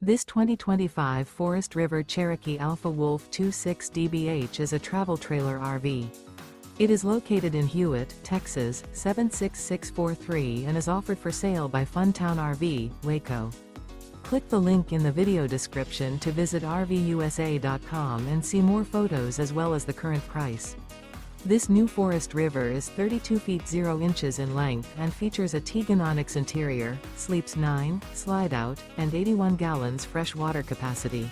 This 2025 Forest River Cherokee Alpha Wolf 26 DBH is a travel trailer RV. It is located in Hewitt, Texas, 76643 and is offered for sale by Funtown RV, Waco. Click the link in the video description to visit RVUSA.com and see more photos as well as the current price. This new Forest River is 32 feet 0 inches in length and features a TEAGAN ONYX interior, sleeps 9, Slideout, and 81 gallons fresh water capacity.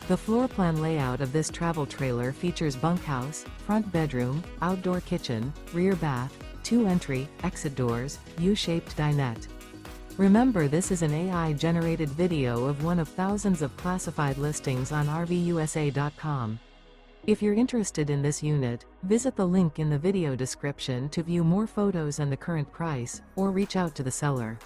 The floor plan layout of this travel trailer features bunkhouse, front bedroom, outdoor kitchen, rear bath, 2 entry, exit doors, U-shaped dinette. Remember, this is an AI-generated video of one of thousands of classified listings on RVUSA.com. If you're interested in this unit, visit the link in the video description to view more photos and the current price, or reach out to the seller.